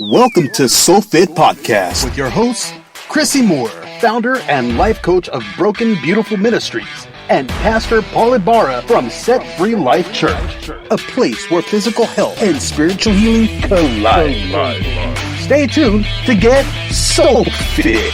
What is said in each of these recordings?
Welcome to Soul Fit Podcast with your hosts, Chrissie Moore, founder and life coach of Broken Beautiful Ministries, and Pastor Paul Ibarra from Set Free Life Church, a place where physical health and spiritual healing collide. Stay tuned to get Soul Fit.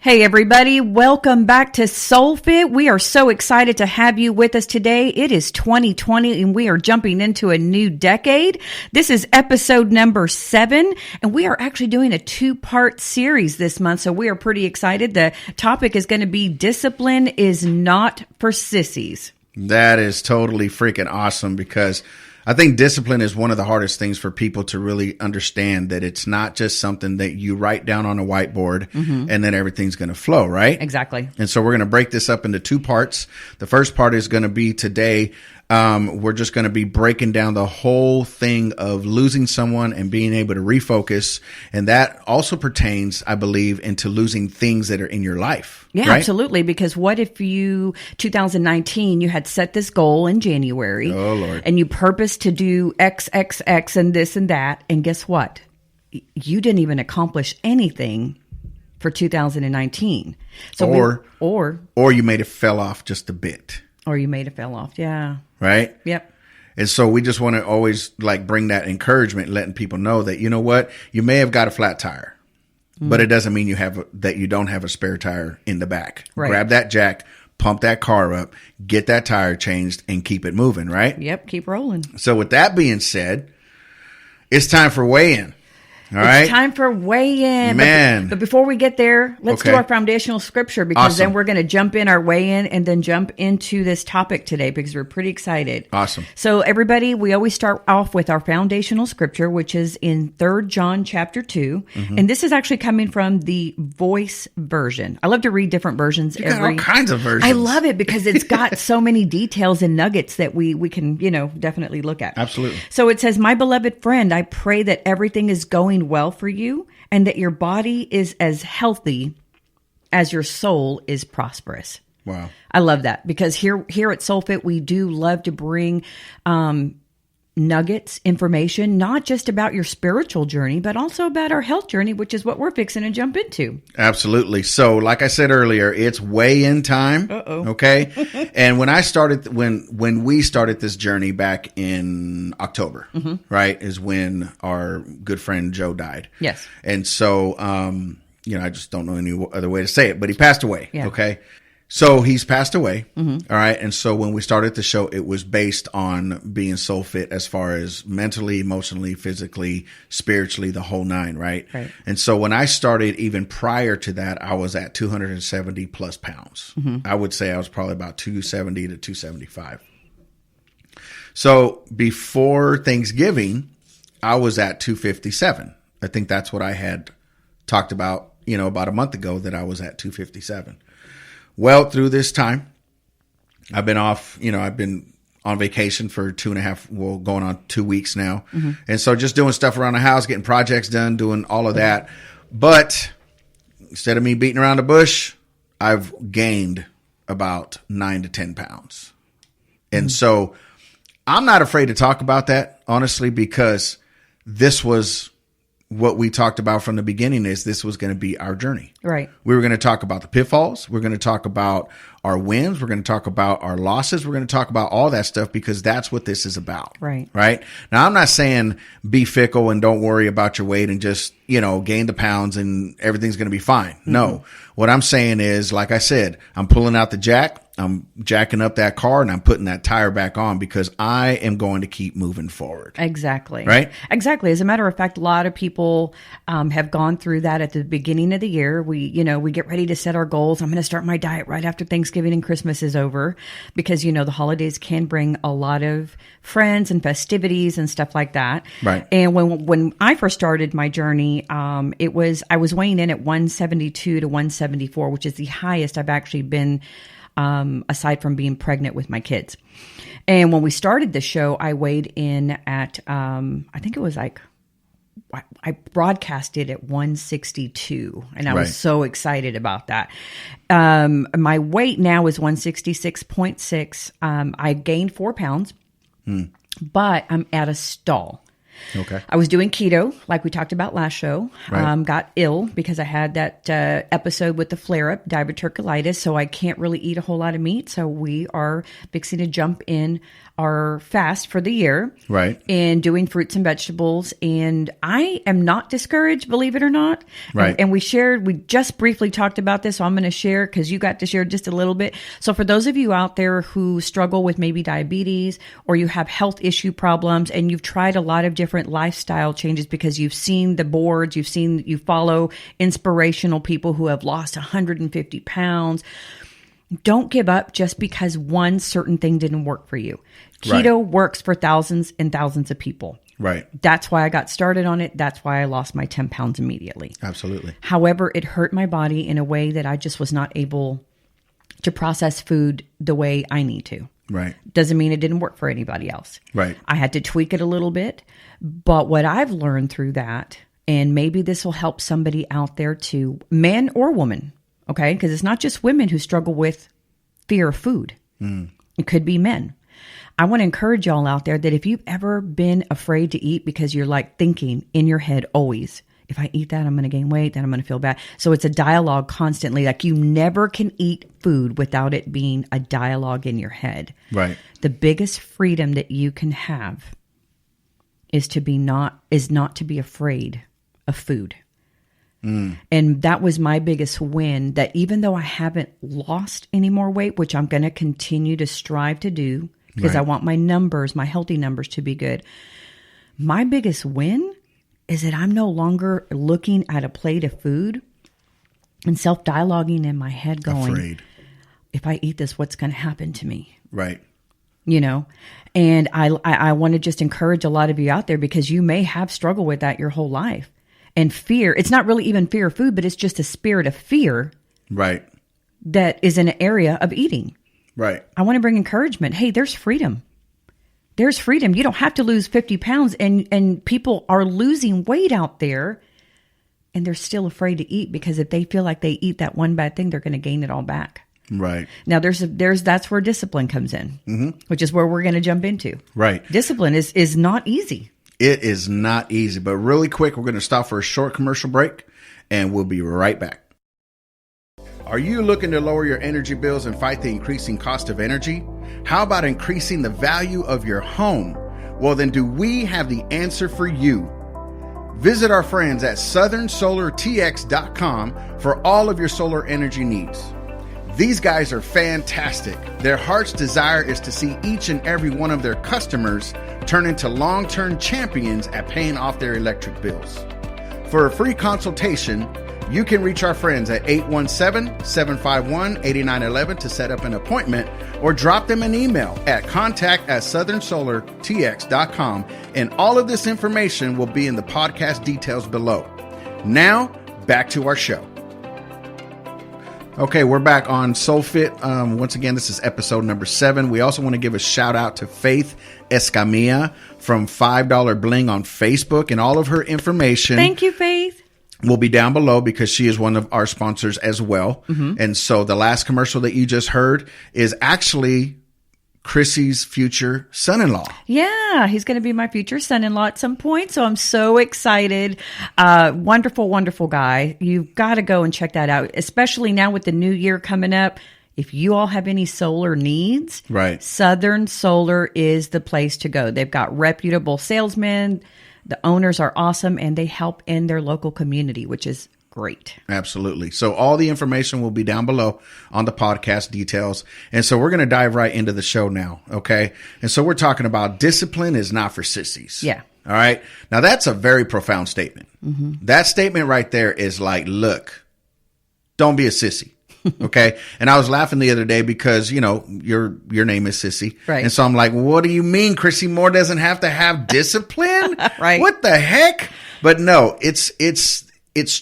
Hey everybody, welcome back to Soul Fit. We are so excited to have you with us today. It is 2020 and we are jumping into a new decade. This is episode number 7 and we are actually doing a 2-part series this month. So we are pretty excited. The topic is going to be discipline is not for sissies. That is totally freaking awesome because I think discipline is one of the hardest things for people to really understand, that it's not just something that you write down on a whiteboard and then everything's going to flow, right? Exactly. And so we're going to break this up into 2 parts. The first part is going to be today. We're just going to be breaking down the whole thing of losing someone and being able to refocus. And that also pertains, I believe, into losing things that are in your life. Yeah, right? Absolutely. Because what if 2019, you had set this goal in January. Oh, Lord. And you purposed to do X, X, X, and this and that. And guess what? You didn't even accomplish anything for 2019. So or you made it fell off just a bit. Or you made it fell off. Yeah. Right? Yep. And so we just want to always bring that encouragement, letting people know that, you know what, you may have got a flat tire, but it doesn't mean that you don't have a spare tire in the back. Right. Grab that jack, pump that car up, get that tire changed, and keep it moving, right? Yep. Keep rolling. So with that being said, it's time for weigh-in. All right. It's time for weigh-in. Man. But before we get there, let's do our foundational scripture, because then we're going to jump in our weigh-in and then jump into this topic today because we're pretty excited. Awesome. So everybody, we always start off with our foundational scripture, which is in 3 John chapter 2. And this is actually coming from the Voice version. I love to read different versions. You got all kinds of versions. I love it because it's got so many details and nuggets that we can, definitely look at. Absolutely. So it says, "My beloved friend, I pray that everything is going well for you and that your body is as healthy as your soul is prosperous." Wow. I love that because here at SoulFit, we do love to bring nuggets, information, not just about your spiritual journey, but also about our health journey, which is what we're fixing to jump into. Absolutely. So like I said earlier, it's weigh-in time. Uh-oh. Okay. And when we started this journey back in October, right, is when our good friend Joe died. Yes. And so, I just don't know any other way to say it, but he passed away. Yeah. Okay. So he's passed away. All right. And so when we started the show, it was based on being soul fit as far as mentally, emotionally, physically, spiritually, the whole 9. Right. Right. And so when I started, even prior to that, I was at 270 plus pounds. I would say I was probably about 270 to 275. So before Thanksgiving, I was at 257. I think that's what I had talked about, about a month ago, that I was at 257. Well, through this time, I've been off, I've been on vacation for 2.5, going on 2 weeks now. And so just doing stuff around the house, getting projects done, doing all of that. But instead of me beating around the bush, I've gained about 9 to 10 pounds. And so I'm not afraid to talk about that, honestly, because this was what we talked about from the beginning. Is this was going to be our journey. Right. We were going to talk about the pitfalls. We're going to talk about our wins. We're going to talk about our losses. We're going to talk about all that stuff because that's what this is about. Right. Right. Now, I'm not saying be fickle and don't worry about your weight and just, gain the pounds and everything's going to be fine. No, what I'm saying is, like I said, I'm pulling out the jack. I'm jacking up that car and I'm putting that tire back on because I am going to keep moving forward. Exactly. Right? Exactly. As a matter of fact, a lot of people have gone through that at the beginning of the year. We get ready to set our goals. I'm going to start my diet right after Thanksgiving and Christmas is over because, the holidays can bring a lot of friends and festivities and stuff like that. Right. And when I first started my journey, I was weighing in at 172 to 174, which is the highest I've actually been aside from being pregnant with my kids. And when we started the show, I weighed in at, I think it was like I broadcasted at 162, and I Right. was so excited about that. My weight now is 166.6. I gained 4 pounds, but I'm at a stall. Okay. I was doing keto, like we talked about last show. Right. Got ill because I had that episode with the flare-up, diverticulitis, so I can't really eat a whole lot of meat. So we are fixing to jump in our fast for the year. Right. And doing fruits and vegetables. And I am not discouraged, believe it or not. Right. And we just briefly talked about this, so I'm going to share because you got to share just a little bit. So for those of you out there who struggle with maybe diabetes or you have health issue problems and you've tried a lot of different lifestyle changes because you've seen the boards, you follow inspirational people who have lost 150 pounds. Don't give up just because one certain thing didn't work for you. Keto works for thousands and thousands of people. Right. That's why I got started on it. That's why I lost my 10 pounds immediately. Absolutely. However, it hurt my body in a way that I just was not able to process food the way I need to. Right. Doesn't mean it didn't work for anybody else. Right. I had to tweak it a little bit. But what I've learned through that, and maybe this will help somebody out there too, man or woman, okay? Because it's not just women who struggle with fear of food. It could be men. I want to encourage y'all out there that if you've ever been afraid to eat because you're like thinking in your head always, if I eat that, I'm going to gain weight, then I'm going to feel bad. So it's a dialogue constantly. Like you never can eat food without it being a dialogue in your head. Right. The biggest freedom that you can have is not to be afraid of food. And that was my biggest win, that even though I haven't lost any more weight, which I'm going to continue to strive to do because I want my numbers, my healthy numbers to be good. My biggest win is that I'm no longer looking at a plate of food and self-dialoguing in my head going, Afraid. if I eat this, what's going to happen to me? Right. You know, and I want to just encourage a lot of you out there because you may have struggled with that your whole life. And fear, it's not really even fear of food, but it's just a spirit of fear Right. that is an area of eating. Right. I want to bring encouragement. Hey, there's freedom. There's freedom. You don't have to lose 50 pounds and people are losing weight out there and they're still afraid to eat because if they feel like they eat that one bad thing, they're going to gain it all back. Right. Now that's where discipline comes in, which is where we're going to jump into. Right. Discipline is not easy. It is not easy, but really quick, we're going to stop for a short commercial break and we'll be right back. Are you looking to lower your energy bills and fight the increasing cost of energy? How about increasing the value of your home? Well, then do we have the answer for you? Visit our friends at southernsolartx.com for all of your solar energy needs. These guys are fantastic. Their heart's desire is to see each and every one of their customers turn into long-term champions at paying off their electric bills. For a free consultation, you can reach our friends at 817-751-8911 to set up an appointment or drop them an email at contact@southernsolartx.com, and all of this information will be in the podcast details below. Now, back to our show. Okay, we're back on SoulFit. Once again, this is episode number 7. We also want to give a shout out to Faith Escamilla from $5 Bling on Facebook, and all of her information. Thank you, Faith. Will be down below because she is one of our sponsors as well. And so the last commercial that you just heard is actually Chrissie's future son-in-law. Yeah, he's going to be my future son-in-law at some point. So I'm so excited. Wonderful, wonderful guy. You've got to go and check that out, especially now with the new year coming up. If you all have any solar needs, Right. Southern Solar is the place to go. They've got reputable salesmen. The owners are awesome, and they help in their local community, which is great. Absolutely. So all the information will be down below on the podcast details. And so we're going to dive right into the show now. Okay. And so we're talking about discipline is not for sissies. Yeah. All right. Now that's a very profound statement. That statement right there is like, look, don't be a sissy. Okay. And I was laughing the other day because, you know, your name is Sissy. Right. And so I'm like, what do you mean Chrissie Moore doesn't have to have discipline? Right. What the heck? But no, it's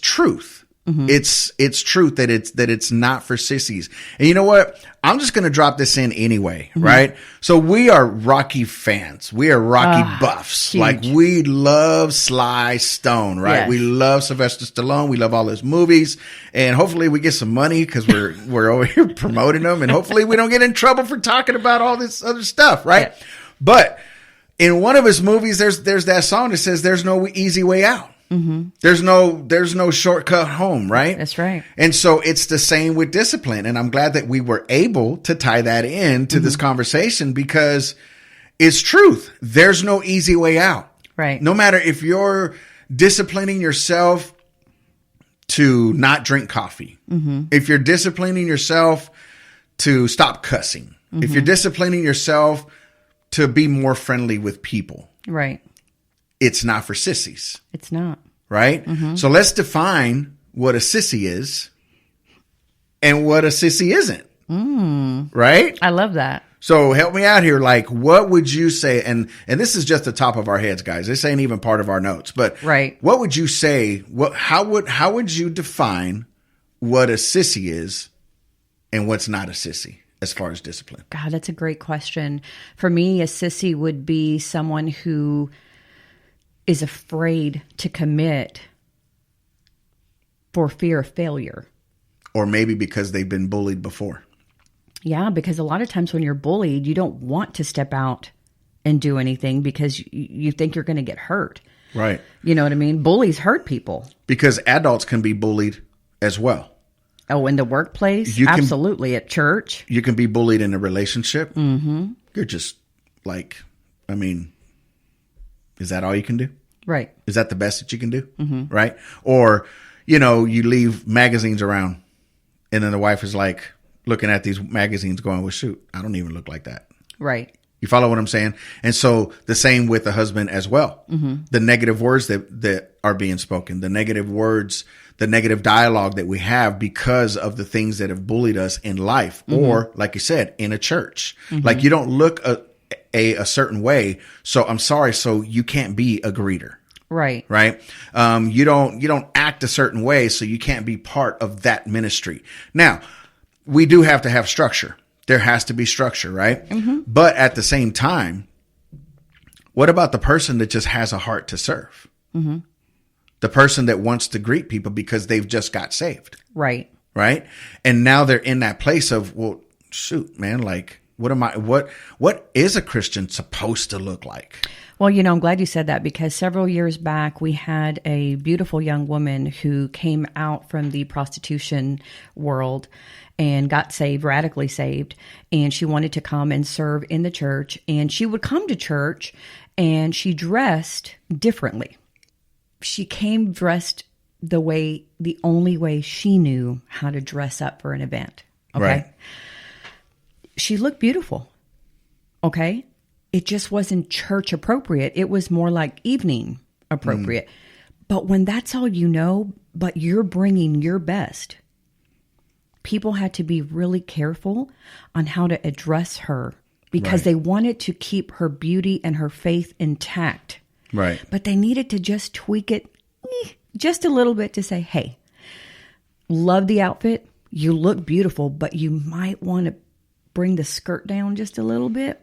truth. It's truth that it's not for sissies. And you know what? I'm just going to drop this in anyway, right? So we are Rocky fans. We are Rocky buffs. Huge. Like we love Sly Stone, right? Yes. We love Sylvester Stallone. We love all his movies, and hopefully we get some money because we're over here promoting them, and hopefully we don't get in trouble for talking about all this other stuff, right? Yeah. But in one of his movies, there's that song that says "There's no easy way out." There's no shortcut home, right? That's right. And so it's the same with discipline. And I'm glad that we were able to tie that into this conversation because it's truth. There's no easy way out. Right. No matter if you're disciplining yourself to not drink coffee, if you're disciplining yourself to stop cussing, if you're disciplining yourself to be more friendly with people, Right. it's not for sissies. It's not. Right? So let's define what a sissy is and what a sissy isn't. Right? I love that. So help me out here. Like, what would you say? And this is just the top of our heads, guys. This ain't even part of our notes. But Right. what would you say? How would you define what a sissy is and what's not a sissy as far as discipline? God, that's a great question. For me, a sissy would be someone who is afraid to commit for fear of failure. Or maybe because they've been bullied before. Yeah, because a lot of times when you're bullied, you don't want to step out and do anything because you think you're going to get hurt. Right. You know what I mean? Bullies hurt people. Because adults can be bullied as well. Oh, in the workplace? You can- Absolutely. At church? You can be bullied in a relationship. You're just like, I mean, is that all you can do? Right. Is that the best that you can do? Right? Or, you leave magazines around and then the wife is like looking at these magazines going, well, shoot, I don't even look like that. Right. You follow what I'm saying? And so the same with the husband as well. The negative words that are being spoken, the negative words, the negative dialogue that we have because of the things that have bullied us in life or, like you said, in a church. Like you don't look a certain way. So I'm sorry. So you can't be a greeter. Right. Right. You don't act a certain way. So you can't be part of that ministry. Now, we do have to have structure. There has to be structure, right? But at the same time, what about the person that just has a heart to serve? The person that wants to greet people because they've just got saved. Right. Right. And now they're in that place of, well, shoot, man, like, what is a Christian supposed to look like? Well, I'm glad you said that because several years back, we had a beautiful young woman who came out from the prostitution world and got saved, radically saved. And she wanted to come and serve in the church. And she would come to church and she dressed differently. She came dressed the only way she knew how to dress up for an event. Okay. Right. She looked beautiful. Okay. It just wasn't church appropriate. It was more like evening appropriate. But when that's all you know, but you're bringing your best, people had to be really careful on how to address her because they wanted to keep her beauty and her faith intact. Right. But they needed to just tweak it just a little bit to say, hey, love the outfit. You look beautiful, but you might want to bring the skirt down just a little bit.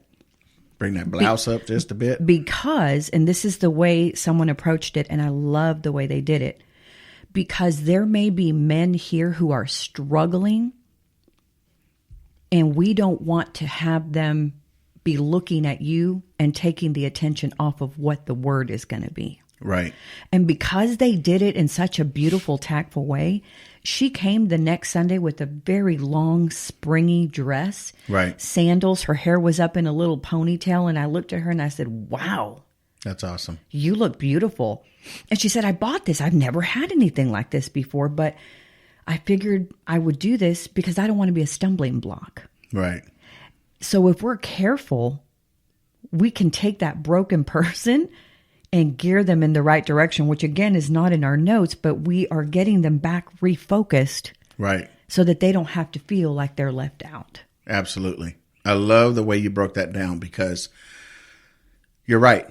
Bring that blouse up just a bit. Because, and this is the way someone approached it, and I love the way they did it, because there may be men here who are struggling, and we don't want to have them be looking at you and taking the attention off of what the word is going to be. Right. And because they did it in such a beautiful, tactful way, she came the next Sunday with a very long, springy dress, Right. sandals. Her hair was up in a little ponytail. And I looked at her and I said, wow, That's awesome. you look beautiful. And she said, I bought this. I've never had anything like this before, but I figured I would do this because I don't want to be a stumbling block. Right. So if we're careful, we can take that broken person and gear them in the right direction, which again is not in our notes, but we are getting them back refocused Right. so that they don't have to feel like they're left out. Absolutely. I love the way you broke that down because you're right.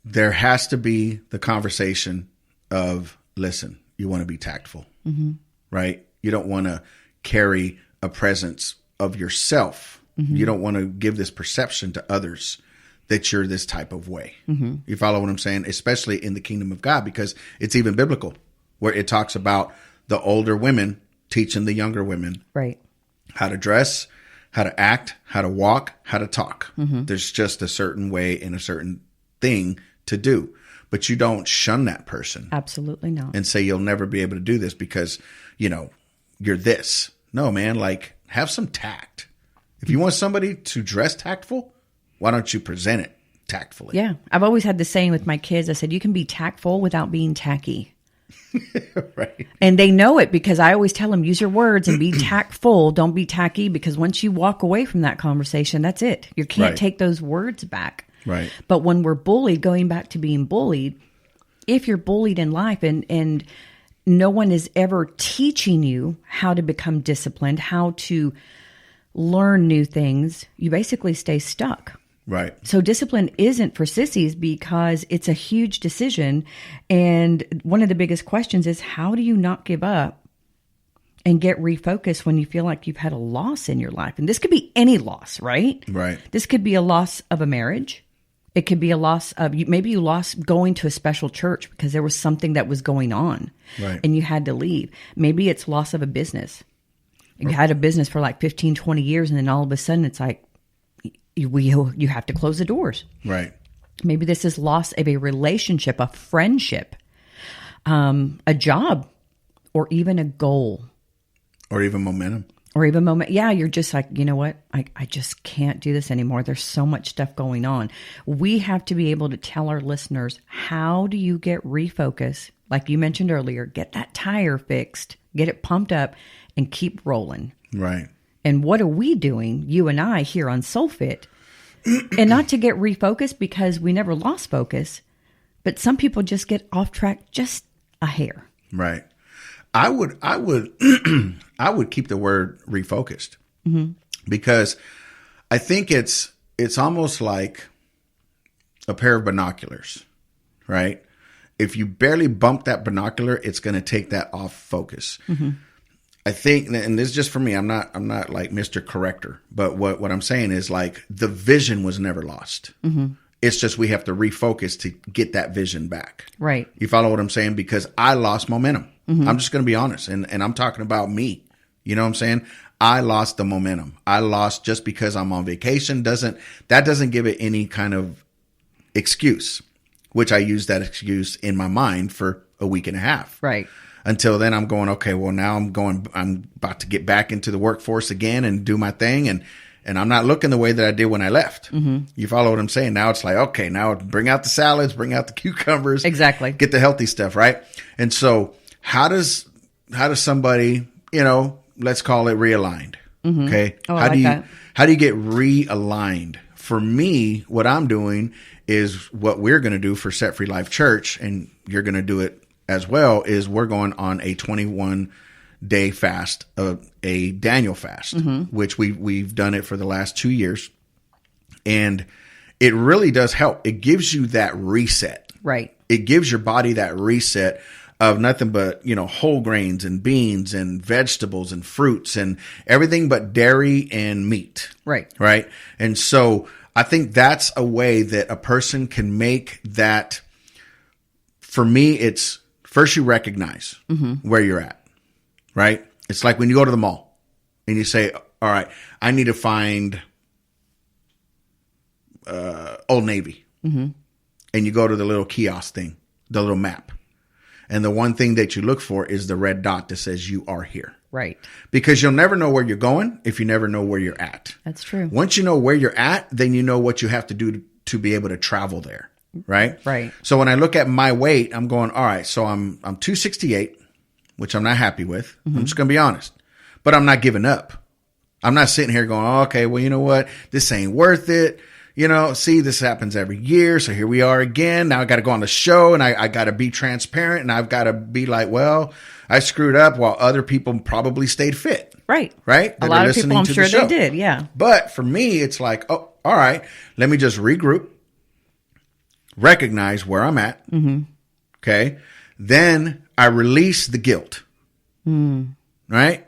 There has to be the conversation of, listen, you want to be tactful. right? You don't want to carry a presence of yourself. You don't want to give this perception to others that you're this type of way. You follow what I'm saying? Especially in the kingdom of God, because it's even biblical where it talks about the older women teaching the younger women how to dress, how to act, how to walk, how to talk. There's just a certain way and a certain thing to do, but you don't shun that person. Absolutely not. And say you'll never be able to do this because, you're this. No, man, like have some tact. If you want somebody to dress tactful, why don't you present it tactfully? Yeah. I've always had the saying with my kids. I said, you can be tactful without being tacky. Right. And they know it because I always tell them, use your words and be tactful. Don't be tacky, because once you walk away from that conversation, that's it. You can't take those words back. Right. But when we're bullied, going back to being bullied, if you're bullied in life and no one is ever teaching you how to become disciplined, how to learn new things, you basically stay stuck. Right. So discipline isn't for sissies because it's a huge decision. And one of the biggest questions is, how do you not give up and get refocused when you feel like you've had a loss in your life? And this could be any loss, right? Right. This could be a loss of a marriage. It could be a loss of, maybe you lost going to a special church because there was something that was going on and you had to leave. Maybe it's loss of a business. You had a business for like 15, 20 years, and then all of a sudden it's like, you have to close the doors. Right. Maybe this is loss of a relationship, a friendship, a job, or even a goal. Or even momentum. Yeah, you're just like, you know what? I just can't do this anymore. There's so much stuff going on. We have to be able to tell our listeners, how do you get refocused? Like you mentioned earlier, get that tire fixed, get it pumped up, and keep rolling. Right. And what are we doing, you and I, here on SoulFit? And not to get refocused because we never lost focus, but some people just get off track just a hair. Right. I would I would keep the word refocused because I think it's almost like a pair of binoculars, right? If you barely bump that binocular, it's going to take that off focus. I think, and this is just for me, I'm not like Mr. Corrector, but what I'm saying is like the vision was never lost. It's just we have to refocus to get that vision back. Right. You follow what I'm saying? Because I lost momentum. I'm just going to be honest. And I'm talking about me. You know what I'm saying? I lost the momentum. I lost just because I'm on vacation. That doesn't give it any kind of excuse, which I used that excuse in my mind for a week and a half. Right. Until then I'm going, okay, well now I'm about to get back into the workforce again and do my thing. And I'm not looking the way that I did when I left. You follow what I'm saying? Now it's like, okay, now bring out the salads, bring out the cucumbers. Exactly. Get the healthy stuff, right? And so how does somebody, let's call it realigned. Okay. Oh, how do you get realigned? For me, what I'm doing is what we're going to do for Set Free Life Church, and you're going to do it as well, is we're going on a 21-day fast, a Daniel fast, which we've done it for the last 2 years. And it really does help. It gives you that reset. Right. It gives your body that reset of nothing but, whole grains and beans and vegetables and fruits and everything but dairy and meat. Right. Right. And so I think that's a way that a person can make that. For me, it's first you recognize where you're at. Right. It's like when you go to the mall and you say, all right, I need to find Old Navy. And you go to the little kiosk thing, the little map. And the one thing that you look for is the red dot that says you are here. Right. Because you'll never know where you're going if you never know where you're at. That's true. Once you know where you're at, then you know what you have to do to be able to travel there. Right. Right. So when I look at my weight, I'm going, all right, so I'm 268, which I'm not happy with. I'm just going to be honest, but I'm not giving up. I'm not sitting here going, oh, okay, well, you know what? This ain't worth it. See, this happens every year. So here we are again. Now I got to go on the show and I got to be transparent and I've got to be like, well, I screwed up while other people probably stayed fit. Right. Right. A lot of people, I'm sure they did. Yeah. But for me, it's like, oh, all right, let me just regroup, recognize where I'm at. Okay. Then I release the guilt. Right?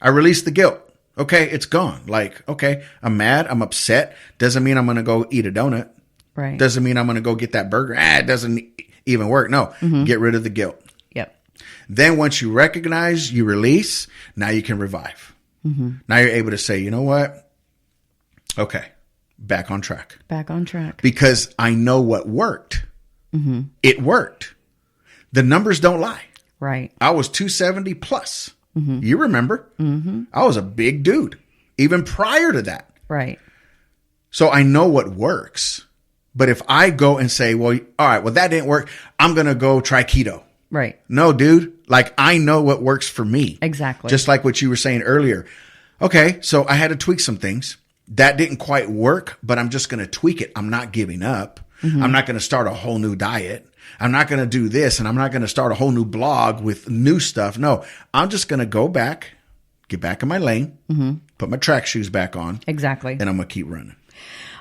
I release the guilt. Okay, it's gone. Like, okay, I'm mad. I'm upset. Doesn't mean I'm going to go eat a donut. Right. Doesn't mean I'm going to go get that burger. It doesn't even work. No, get rid of the guilt. Yep. Then once you recognize, you release, now you can revive. Now you're able to say, you know what? Okay, back on track. Back on track. Because I know what worked. It worked. The numbers don't lie. Right. I was 270 plus. You remember? I was a big dude, even prior to that. Right. So I know what works. But if I go and say, well, all right, well, that didn't work, I'm going to go try keto. Right. No, dude. Like, I know what works for me. Exactly. Just like what you were saying earlier. Okay, so I had to tweak some things. That didn't quite work, but I'm just going to tweak it. I'm not giving up. I'm not going to start a whole new diet. I'm not going to do this, and I'm not going to start a whole new blog with new stuff. No, I'm just going to go back, get back in my lane, put my track shoes back on. Exactly. And I'm going to keep running.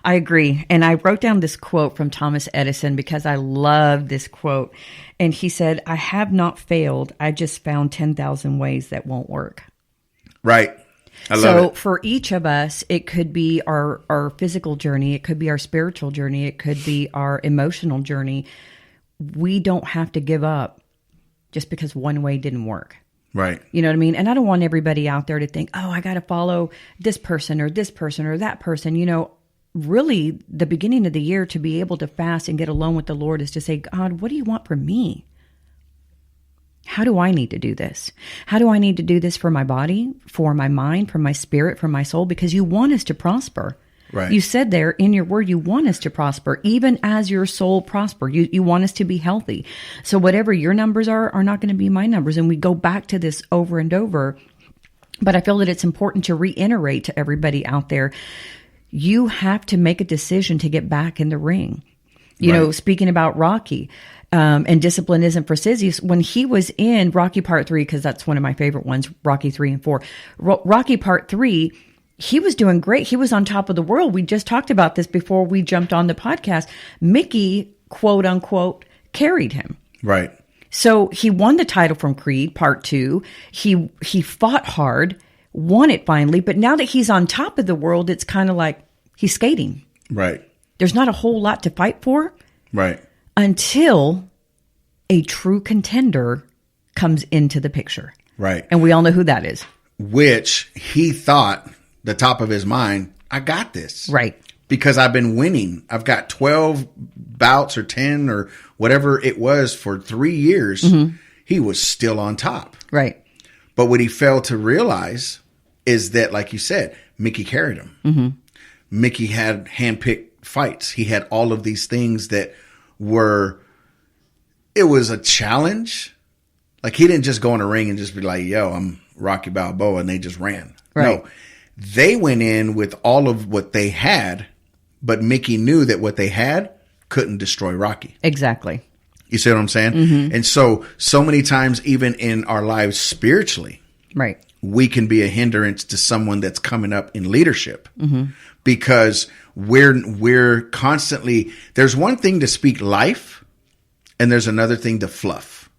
I agree. And I wrote down this quote from Thomas Edison because I love this quote. And he said, I have not failed. I just found 10,000 ways that won't work. Right. I love So it. for each of us, it could be our physical journey. It could be our spiritual journey. It could be our emotional journey. We don't have to give up just because one way didn't work. Right. You know what I mean? And I don't want everybody out there to think, oh, I got to follow this person or that person. You know, really the beginning of the year to be able to fast and get alone with the Lord is to say, God, what do you want from me? How do I need to do this? How do I need to do this for my body, for my mind, for my spirit, for my soul? Because you want us to prosper. Right. You said there in your word, you want us to prosper, even as your soul prosper. You want us to be healthy. So whatever your numbers are not going to be my numbers. And we go back to this over and over. But I feel that it's important to reiterate to everybody out there, you have to make a decision to get back in the ring. You know, speaking about Rocky, and discipline isn't for sissies. When he was in Rocky Part 3, because that's one of my favorite ones, Rocky 3 and 4, Rocky Part 3, he was doing great. He was on top of the world. We just talked about this before we jumped on the podcast. Mickey, quote unquote, carried him. Right. So he won the title from Creed Part 2. He fought hard, won it finally. But now that he's on top of the world, it's kind of like he's skating. Right. There's not a whole lot to fight for. Right. Until a true contender comes into the picture. Right. And we all know who that is. Which he thought, the top of his mind, I got this. Right. Because I've been winning. I've got 12 bouts or 10 or whatever it was for 3 years. He was still on top. Right. But what he failed to realize is that, like you said, Mickey carried him. Mickey had handpicked fights. He had all of these things that it was a challenge. Like, he didn't just go in a ring and just be like, yo, I'm Rocky Balboa, and they just ran. Right. No, they went in with all of what they had, but Mickey knew that what they had couldn't destroy Rocky. Exactly. You see what I'm saying? And so many times, even in our lives spiritually, Right. we can be a hindrance to someone that's coming up in leadership because we're constantly, there's one thing to speak life and there's another thing to fluff.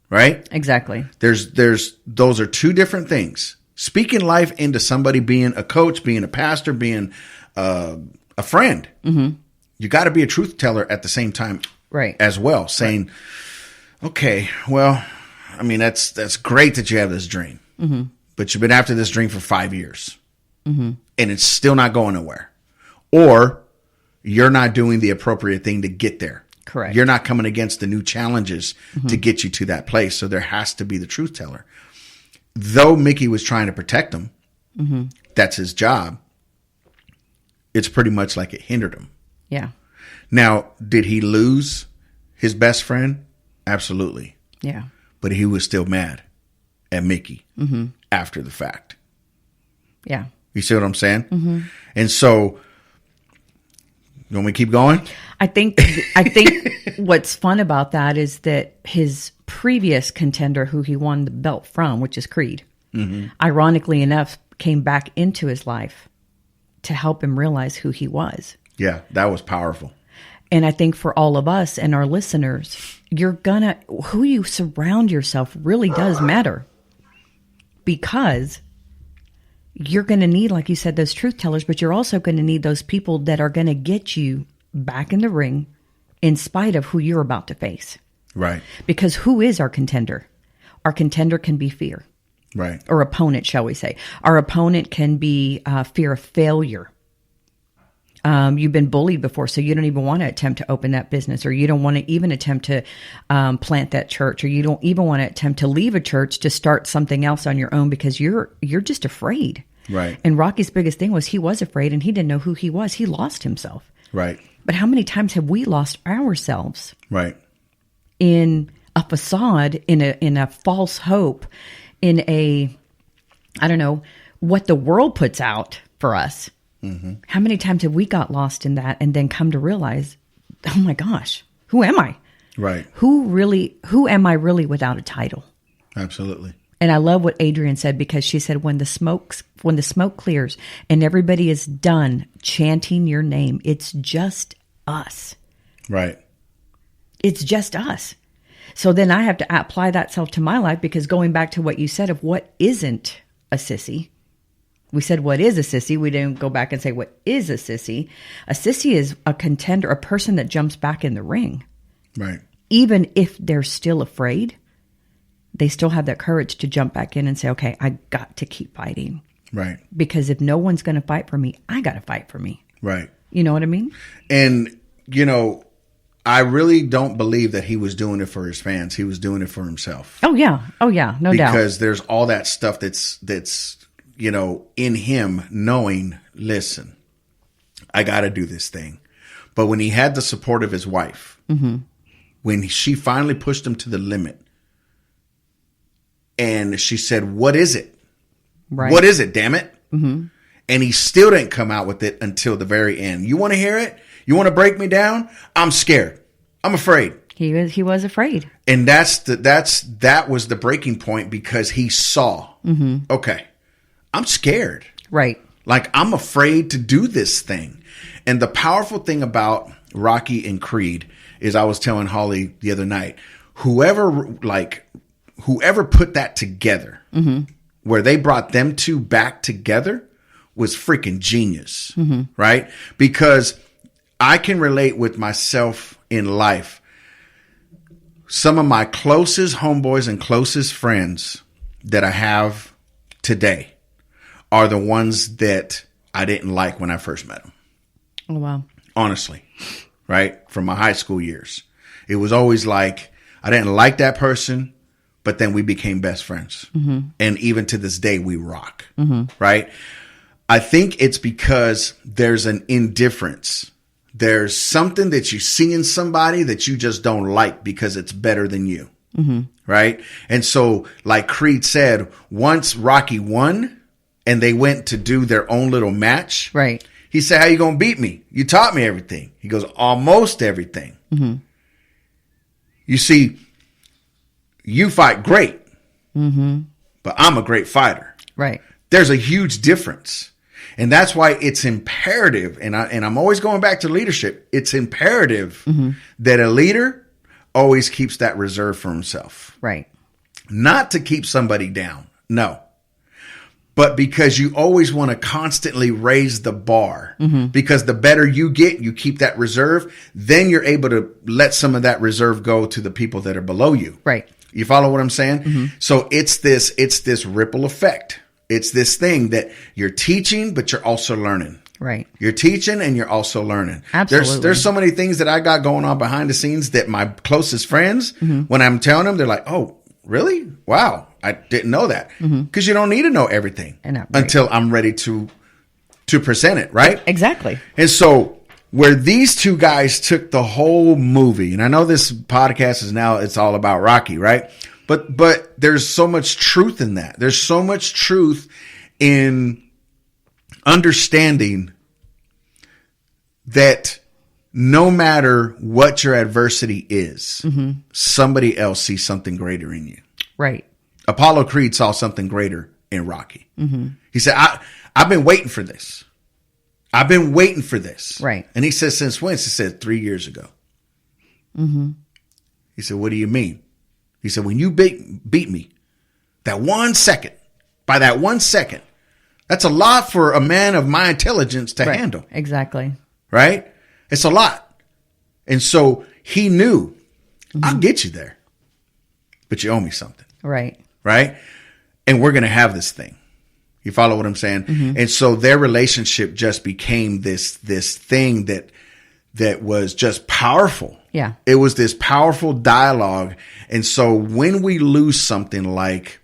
Right? Exactly. Those are two different things. Speaking life into somebody, being a coach, being a pastor, being a friend. You got to be a truth teller at the same time. Right. As well, saying, okay, well, I mean, that's great that you have this dream, but you've been after this dream for 5 years and it's still not going nowhere, or you're not doing the appropriate thing to get there. Correct. You're not coming against the new challenges to get you to that place. So there has to be the truth teller. Though Mickey was trying to protect him, that's his job. It's pretty much like it hindered him. Yeah. Now, did he lose his best friend? Absolutely. Yeah. But he was still mad at Mickey after the fact. Yeah. You see what I'm saying? And so, you want me to keep going? I think what's fun about that is that his previous contender who he won the belt from, which is Creed, ironically enough, came back into his life to help him realize who he was. Yeah, that was powerful. And I think for all of us and our listeners, who you surround yourself really does matter. because you're going to need, like you said, those truth tellers, but you're also going to need those people that are going to get you back in the ring in spite of who you're about to face. Right. Because who is our contender? Our contender can be fear. Right. Or opponent, shall we say. Our opponent can be fear of failure. You've been bullied before, so you don't even want to attempt to open that business, or you don't want to even attempt to plant that church, or you don't even want to attempt to leave a church to start something else on your own because you're just afraid. Right. And Rocky's biggest thing was he was afraid and he didn't know who he was. He lost himself. Right. But how many times have we lost ourselves? Right. In a facade, in a false hope, in a, I don't know, what the world puts out for us. Mm-hmm. How many times have we got lost in that and then come to realize, oh my gosh, who am I? Right. Who am I really without a title? Absolutely. And I love what Adrienne said, because she said, when the smoke clears and everybody is done chanting your name, it's just us. Right. It's just us. So then I have to apply that self to my life, because going back to what you said of what isn't a sissy, we said, what is a sissy? We didn't go back and say, what is a sissy? A sissy is a contender, a person that jumps back in the ring. Right. Even if they're still afraid, they still have that courage to jump back in and say, okay, I got to keep fighting. Right. Because if no one's going to fight for me, I got to fight for me. Right. You know what I mean? And, I really don't believe that he was doing it for his fans. He was doing it for himself. Oh, yeah. No doubt. Because there's all that stuff that's in him knowing, listen, I got to do this thing. But when he had the support of his wife, mm-hmm. when she finally pushed him to the limit, and she said, what is it? Right. What is it, damn it? Mm-hmm. And he still didn't come out with it until the very end. You want to hear it? You want to break me down? I'm scared. I'm afraid. He was afraid. And that was the breaking point, because he saw, mm-hmm. okay, I'm scared. Right. Like, I'm afraid to do this thing. And the powerful thing about Rocky and Creed is, I was telling Holly the other night, whoever put that together, mm-hmm. where they brought them two back together, was freaking genius. Mm-hmm. Right? Because I can relate with myself in life. Some of my closest homeboys and closest friends that I have today are the ones that I didn't like when I first met them. Oh, wow. Honestly, right? From my high school years. It was always like, I didn't like that person, but then we became best friends. Mm-hmm. And even to this day, we rock. Mm-hmm. Right? I think it's because there's an indifference. There's something that you see in somebody that you just don't like because it's better than you. Mm-hmm. Right? And so, like Creed said, once Rocky won and they went to do their own little match. Right. He said, how you going to beat me? You taught me everything. He goes, almost everything. Mm-hmm. You see, you fight great, mm-hmm. but I'm a great fighter. Right. There's a huge difference. And that's why it's imperative, and I'm always going back to leadership. It's imperative mm-hmm. that a leader always keeps that reserve for himself. Right. Not to keep somebody down. No. But because you always want to constantly raise the bar. Mm-hmm. Because the better you get, you keep that reserve, then you're able to let some of that reserve go to the people that are below you. Right. You follow what I'm saying? Mm-hmm. So it's this ripple effect. It's this thing that you're teaching, but you're also learning. Right. You're teaching and you're also learning. Absolutely. There's so many things that I got going on behind the scenes that my closest friends, mm-hmm. when I'm telling them, they're like, oh, really? Wow. I didn't know that. Because you don't need to know everything until I'm ready to present it. Right. Exactly. And so where these two guys took the whole movie, and I know this podcast is now, it's all about Rocky, right? But there's so much truth in that. There's so much truth in understanding that no matter what your adversity is, mm-hmm. somebody else sees something greater in you. Right. Apollo Creed saw something greater in Rocky. Mm-hmm. He said, I've been waiting for this. I've been waiting for this. Right. And he said, since when? He said, 3 years ago. Mm-hmm. He said, what do you mean? He said, when you beat me, that 1 second by that 1 second. That's a lot for a man of my intelligence to handle. Exactly. Right? It's a lot. And so he knew, I'll get you there, but you owe me something. Right. Right? And we're going to have this thing. You follow what I'm saying? And so their relationship just became this thing that was just powerful. Yeah. It was this powerful dialogue. And so when we lose something like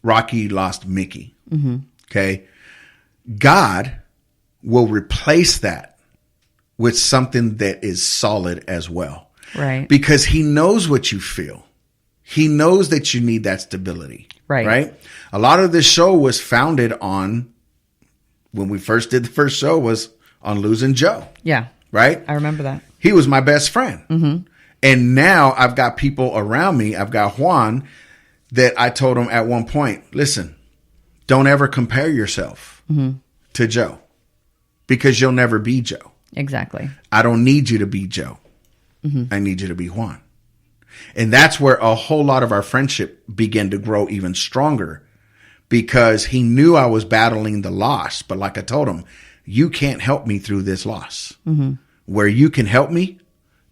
Rocky lost Mickey, okay, God will replace that with something that is solid as well. Right. Because he knows what you feel. He knows that you need that stability. Right. Right. A lot of this show was founded on, when we first did the first show, was on losing Joe. Yeah. Right. I remember that. He was my best friend. And now I've got people around me. I've got Juan that I told him at one point, listen, don't ever compare yourself to Joe, because you'll never be Joe. Exactly. I don't need you to be Joe. I need you to be Juan. And that's where a whole lot of our friendship began to grow even stronger, because he knew I was battling the loss. But like I told him, you can't help me through this loss. Where you can help me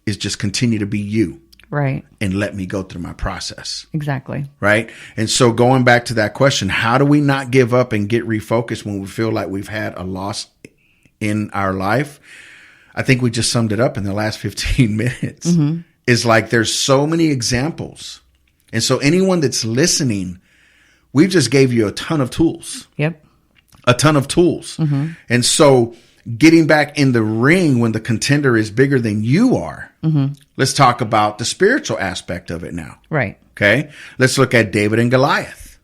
is just continue to be you. Right. And let me go through my process. Exactly. Right. And so going back to that question, how do we not give up and get refocused when we feel like we've had a loss in our life? I think we just summed it up in the last 15 minutes. It's like there's so many examples. And so anyone that's listening, we've just gave you a ton of tools. Yep. A ton of tools. And so getting back in the ring when the contender is bigger than you are, let's talk about the spiritual aspect of it now. Right. Okay. Let's look at David and Goliath.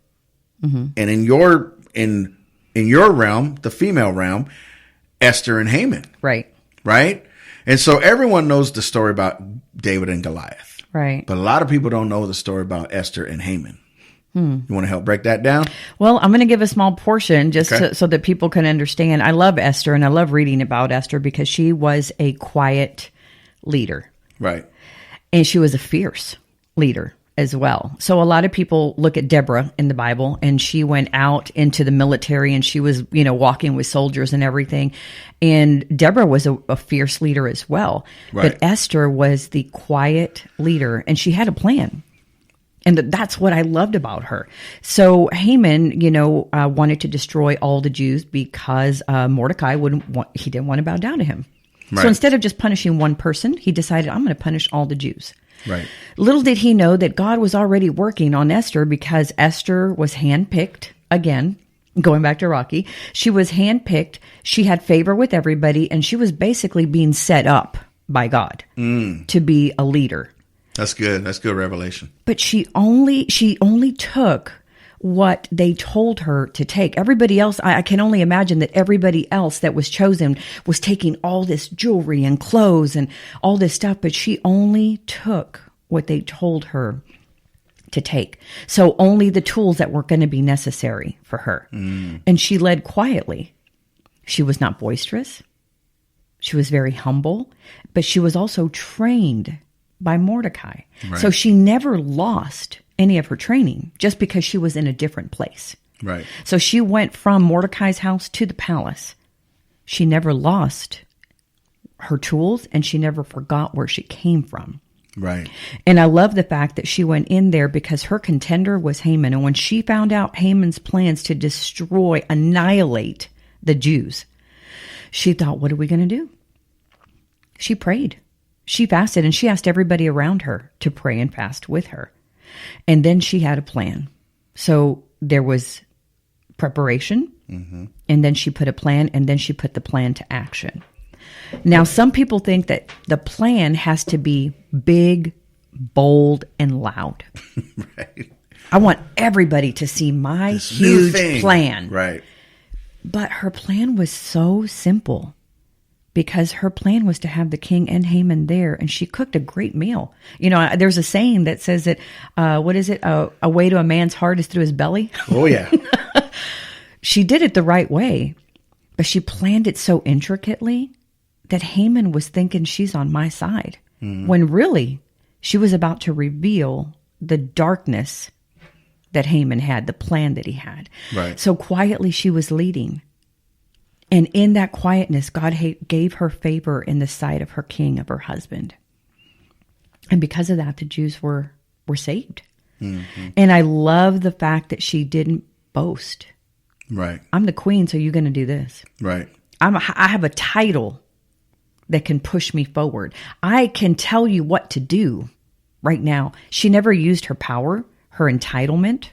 And in your realm, the female realm, Esther and Haman. Right. Right. And so everyone knows the story about David and Goliath. Right. But a lot of people don't know the story about Esther and Haman. You want to help break that down? Well, I'm going to give a small portion just Okay. so that people can understand. I love Esther, and I love reading about Esther because she was a quiet leader. Right. And she was a fierce leader as well. So a lot of people look at Deborah in the Bible, and she went out into the military, and she was, walking with soldiers and everything. And Deborah was a fierce leader as well. Right. But Esther was the quiet leader, and she had a plan. And that's what I loved about her. So Haman, wanted to destroy all the Jews because Mordecai didn't want to bow down to him. Right. So instead of just punishing one person, he decided, I'm going to punish all the Jews. Right. Little did he know that God was already working on Esther, because Esther was handpicked, again, going back to Rocky. She was handpicked. She had favor with everybody, and she was basically being set up by God to be a leader. That's good. That's good revelation. But she only took what they told her to take. Everybody else, I can only imagine that everybody else that was chosen was taking all this jewelry and clothes and all this stuff, but she only took what they told her to take. So only the tools that were going to be necessary for her. And she led quietly. She was not boisterous. She was very humble, but she was also trained by Mordecai. Right. So she never lost any of her training just because she was in a different place. Right. So she went from Mordecai's house to the palace. She never lost her tools, and she never forgot where she came from. Right. And I love the fact that she went in there because her contender was Haman. And when she found out Haman's plans to annihilate the Jews, she thought, what are we going to do? She prayed. She fasted, and she asked everybody around her to pray and fast with her. And then she had a plan. So there was preparation, and then she put a plan, and then she put the plan to action. Now, some people think that the plan has to be big, bold, and loud. Right. I want everybody to see my This new huge thing. plan. Right. But her plan was so simple, because her plan was to have the king and Haman there, and she cooked a great meal. There's a saying that says that, what is it? A way to a man's heart is through his belly. Oh, yeah. She did it the right way, but she planned it so intricately that Haman was thinking she's on my side, when really she was about to reveal the darkness that Haman had, the plan that he had. Right. So quietly she was leading. And in that quietness, God gave her favor in the sight of her king, of her husband. And because of that, the Jews were saved. Mm-hmm. And I love the fact that she didn't boast. Right. I'm the queen, so you're going to do this. Right. I have a title that can push me forward. I can tell you what to do right now. She never used her power, her entitlement.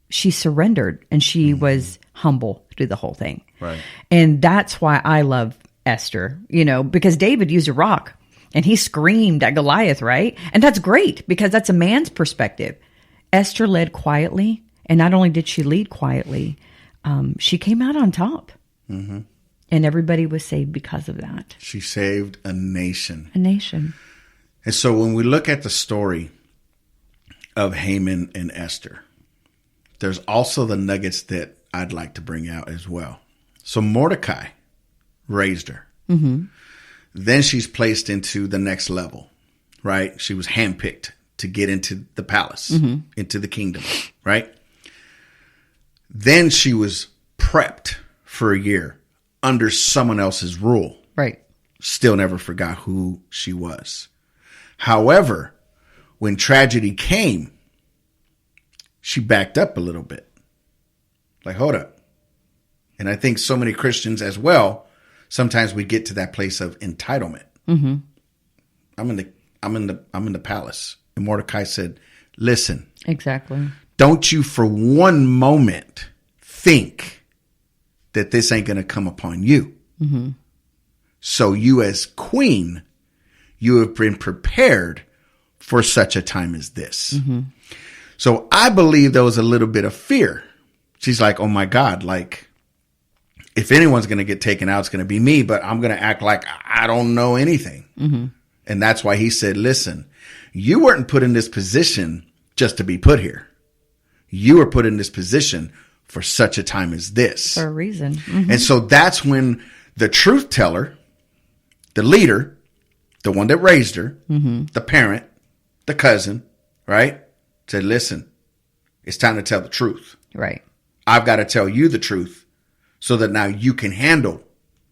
She surrendered, and she was humble through the whole thing. Right. And that's why I love Esther, because David used a rock and he screamed at Goliath, right? And that's great because that's a man's perspective. Esther led quietly, and not only did she lead quietly, she came out on top. Mm-hmm. And everybody was saved because of that. She saved a nation. A nation. And so when we look at the story of Haman and Esther, there's also the nuggets that I'd like to bring out as well. So Mordecai raised her. Mm-hmm. Then she's placed into the next level, right? She was handpicked to get into the palace, mm-hmm. into the kingdom, right? Then she was prepped for a year under someone else's rule. Right. Still never forgot who she was. However, when tragedy came, she backed up a little bit. Like, hold up. And I think so many Christians as well, sometimes we get to that place of entitlement. Mm-hmm. I'm in the palace. And Mordecai said, listen. Exactly. Don't you for one moment think that this ain't going to come upon you. Mm-hmm. So you as queen, you have been prepared for such a time as this. Mm-hmm. So I believe there was a little bit of fear. She's like, oh my God, like if anyone's going to get taken out, it's going to be me, but I'm going to act like I don't know anything. Mm-hmm. And that's why he said, listen, you weren't put in this position just to be put here. You were put in this position for such a time as this. For a reason. Mm-hmm. And so that's when the truth teller, the leader, the one that raised her, mm-hmm. the parent, the cousin, right, said, listen, it's time to tell the truth. Right. I've got to tell you the truth so that now you can handle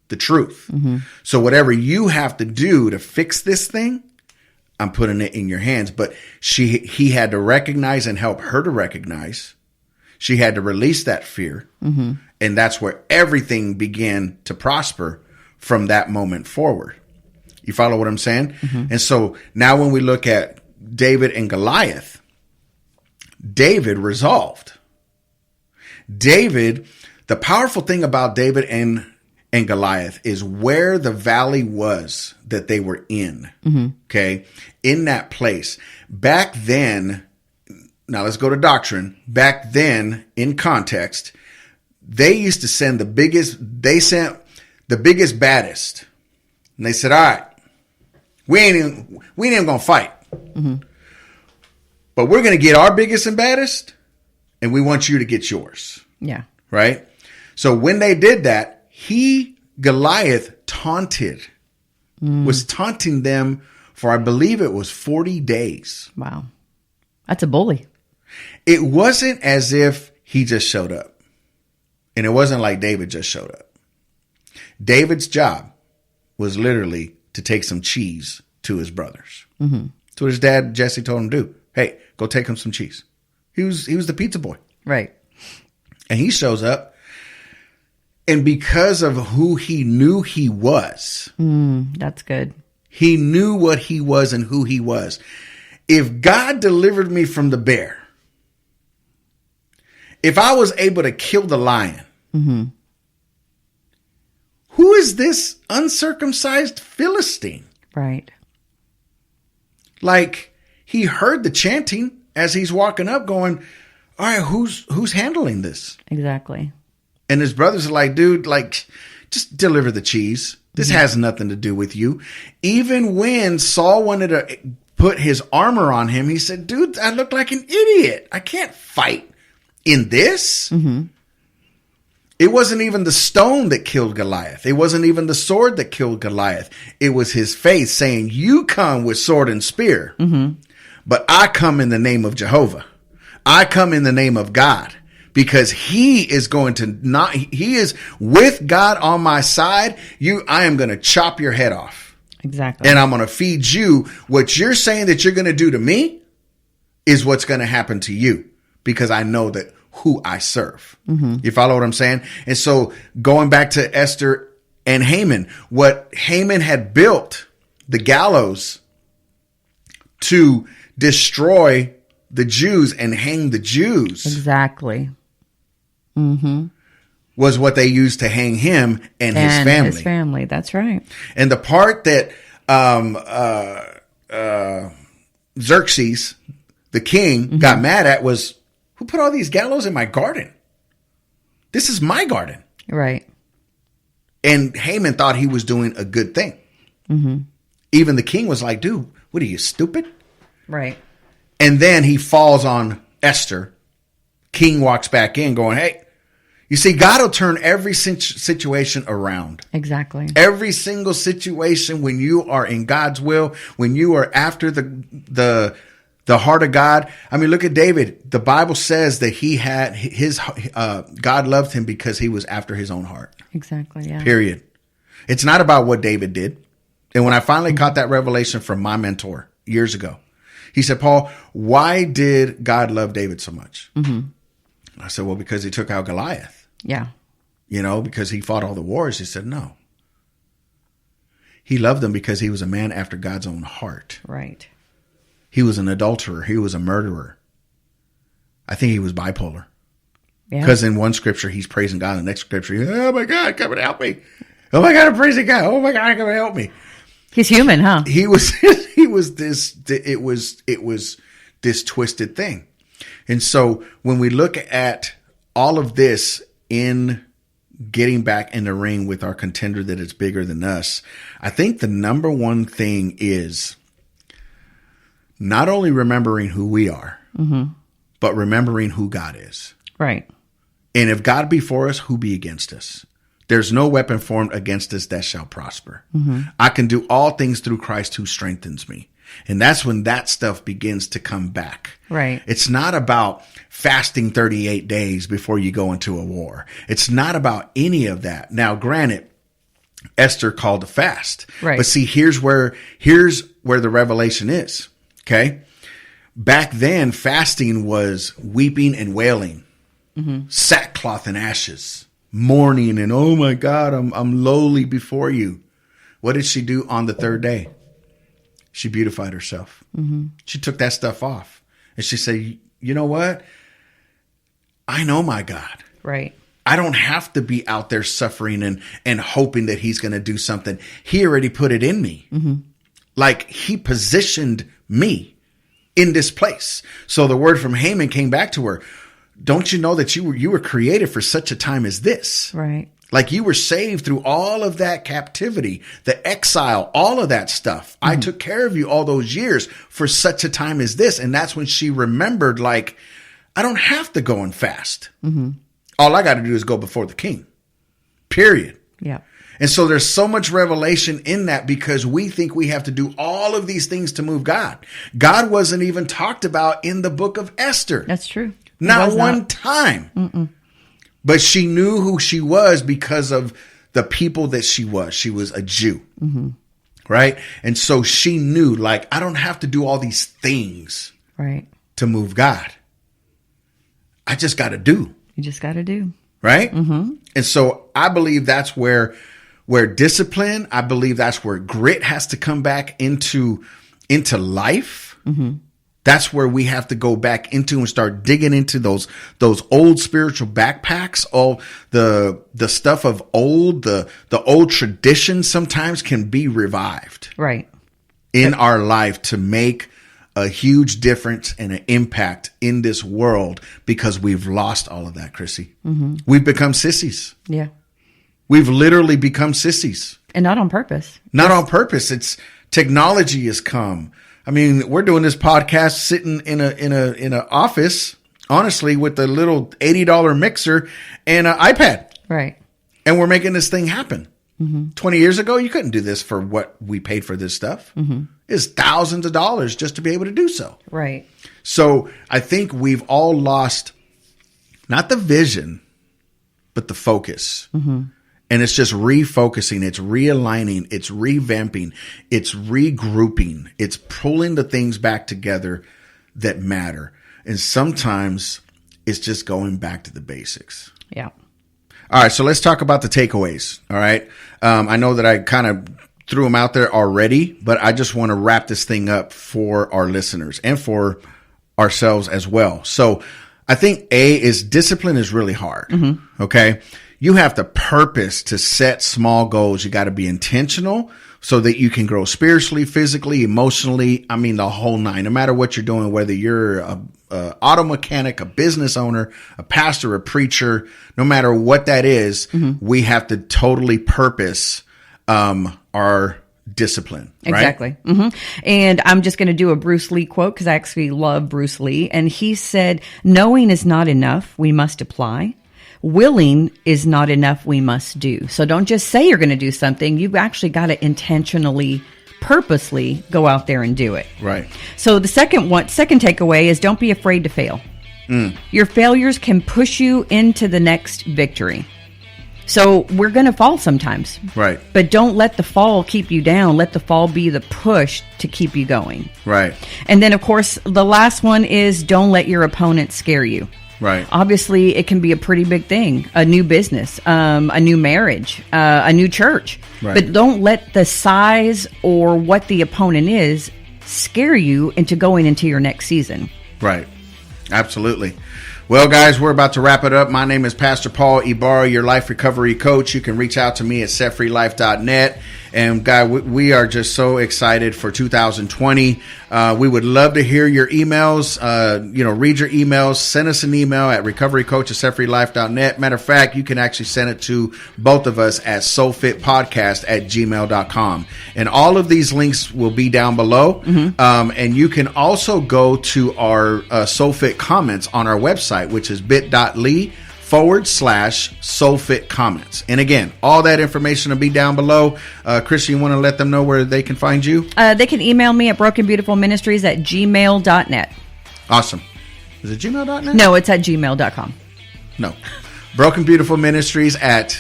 the truth. Mm-hmm. So whatever you have to do to fix this thing, I'm putting it in your hands. But he had to recognize and help her to recognize. She had to release that fear. Mm-hmm. And that's where everything began to prosper from that moment forward. You follow what I'm saying? Mm-hmm. And so now when we look at David and Goliath, David resolved. David, the powerful thing about David and Goliath is where the valley was that they were in. Mm-hmm. Okay. In that place. Back then, now let's go to doctrine. Back then, in context, they used to send the biggest, baddest. And they said, all right, we ain't even going to fight. Mm-hmm. But we're going to get our biggest and baddest, and we want you to get yours. Yeah. Right? So when they did that, Goliath taunted, was taunting them for, I believe it was 40 days. Wow. That's a bully. It wasn't as if he just showed up. And it wasn't like David just showed up. David's job was literally to take some cheese to his brothers. Mm-hmm. That's what his dad, Jesse, told him to do. Hey, go take him some cheese. He was the pizza boy. Right. And he shows up. And because of who he knew he was. That's good. He knew what he was and who he was. If God delivered me from the bear, if I was able to kill the lion, mm-hmm. Who is this uncircumcised Philistine? Right. Like, he heard the chanting as he's walking up going, all right, who's handling this? Exactly. And his brothers are like, dude, like, just deliver the cheese. This mm-hmm. has nothing to do with you. Even when Saul wanted to put his armor on him, he said, dude, I look like an idiot. I can't fight in this. Mm-hmm. It wasn't even the stone that killed Goliath. It wasn't even the sword that killed Goliath. It was his faith saying, you come with sword and spear, mm-hmm. but I come in the name of Jehovah. I come in the name of God. Because he is going to he is with God on my side. I am going to chop your head off. Exactly. And I'm going to feed you. What you're saying that you're going to do to me is what's going to happen to you, because I know that who I serve. Mm-hmm. You follow what I'm saying? And so going back to Esther and Haman, what Haman had built, the gallows to destroy the Jews and hang the Jews. Exactly. Mm-hmm. Was what they used to hang him and his family. His family, that's right. And the part that Xerxes, the king, got mad at was, who put all these gallows in my garden? This is my garden. Right. And Haman thought he was doing a good thing. Mm-hmm. Even the king was like, dude, what are you, stupid? Right. And then he falls on Esther. King walks back in going, hey, you see, God will turn every situation around. Exactly. Every single situation, when you are in God's will, when you are after the heart of God. I mean, look at David. The Bible says that he had God loved him because he was after his own heart. Exactly. Yeah. Period. It's not about what David did. And when I finally caught that revelation from my mentor years ago, he said, Paul, why did God love David so much? Mm-hmm. I said, well, because he took out Goliath. Yeah. Because he fought all the wars. He said, no. He loved him because he was a man after God's own heart. Right. He was an adulterer. He was a murderer. I think he was bipolar. Yeah. Because in one scripture, he's praising God. In the next scripture, he's, oh my God, come and help me. Oh my God, I'm praising God. Oh my God, come and help me. He's human, huh? He was this, it was this twisted thing. And so when we look at all of this in getting back in the ring with our contender that is bigger than us, I think the number one thing is not only remembering who we are, but remembering who God is. Right. And if God be for us, who be against us? There's no weapon formed against us that shall prosper. Mm-hmm. I can do all things through Christ who strengthens me. And that's when that stuff begins to come back. Right. It's not about fasting 38 days before you go into a war. It's not about any of that. Now, granted, Esther called a fast. Right. But see, here's where the revelation is. Okay. Back then, fasting was weeping and wailing, sackcloth and ashes, mourning, and oh my God, I'm lowly before you. What did she do on the third day? She beautified herself. Mm-hmm. She took that stuff off. And she said, you know what? I know my God. Right. I don't have to be out there suffering and hoping that he's going to do something. He already put it in me. Mm-hmm. Like he positioned me in this place. So the word from Haman came back to her. Don't you know that you were created for such a time as this? Right. Like you were saved through all of that captivity, the exile, all of that stuff. Mm-hmm. I took care of you all those years for such a time as this. And that's when she remembered, like, I don't have to go and fast. Mm-hmm. All I got to do is go before the king. Period. Yeah. And so there's so much revelation in that because we think we have to do all of these things to move God. God wasn't even talked about in the book of Esther. That's true. Not one time. Mm-mm. But she knew who she was because of the people that she was. She was a Jew. Mm-hmm. Right? And so she knew, like, I don't have to do all these things right to move God. I just got to do. You just got to do. Right? Mm-hmm. And so I believe that's where discipline, I believe that's where grit has to come back into life. Mm-hmm. That's where we have to go back into and start digging into those old spiritual backpacks. All the stuff of old, the old traditions sometimes can be revived. Right. In our life to make a huge difference and an impact in this world because we've lost all of that, Chrissy. Mm-hmm. We've become sissies. Yeah. We've literally become sissies. And not on purpose. Not on purpose. It's technology has come. I mean, we're doing this podcast sitting in a office, honestly, with a little $80 mixer and an iPad. Right. And we're making this thing happen. 20 years ago, you couldn't do this for what we paid for this stuff. It's thousands of dollars just to be able to do so. Right. So I think we've all lost not the vision, but the focus. And it's just refocusing, it's realigning, it's revamping, it's regrouping, it's pulling the things back together that matter. And sometimes it's just going back to the basics. Yeah. All right. So let's talk about the takeaways. All right. I know that I kind of threw them out there already, but I just want to wrap this thing up for our listeners and for ourselves as well. So I think discipline is really hard. Okay. You have to purpose to set small goals. You got to be intentional so that you can grow spiritually, physically, emotionally. I mean, the whole nine, no matter what you're doing, whether you're a auto mechanic, a business owner, a pastor, a preacher, no matter what that is, we have to totally purpose, our discipline. Right? Exactly. And I'm just going to do a Bruce Lee quote because I actually love Bruce Lee. And he said, knowing is not enough. We must apply. Willing is not enough. We must do. So don't just say you're going to do something. You've actually got to intentionally, purposely go out there and do it. Right. So the second takeaway is don't be afraid to fail. Your failures can push you into the next victory. So we're going to fall sometimes. Right. But don't let the fall keep you down. Let the fall be the push to keep you going. Right. And then, of course, the last one is don't let your opponent scare you. Right. Obviously, it can be a pretty big thing, a new business, a new marriage, a new church. Right. But don't let the size or what the opponent is scare you into going into your next season. Right. Absolutely. Well, guys, we're about to wrap it up. My name is Pastor Paul Ibarra, your life recovery coach. You can reach out to me at setfreelife.net. And, guy, we are just so excited for 2020. We would love to hear your emails. Read your emails. Send us an email at recoverycoach@setfreelife.net. Matter of fact, you can actually send it to both of us at soulfitpodcast@gmail.com. And all of these links will be down below. And you can also go to our SoulFit comments on our website, which is bit.ly/SoulFit comments. And again, all that information will be down below. Chrissie, you want to let them know where they can find you? They can email me at brokenbeautifulministries@gmail.net. Awesome. Is it gmail.net? No, it's at gmail.com. No. Broken Beautiful Ministries at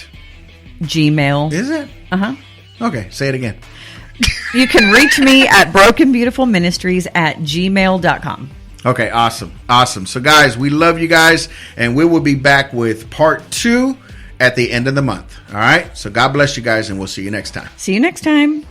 Gmail. Is it? Okay, say it again. You can reach me at brokenbeautifulministries@gmail.com. Okay, awesome. So, guys, we love you guys, and we will be back with part 2 at the end of the month. All right? So, God bless you guys, and we'll see you next time. See you next time.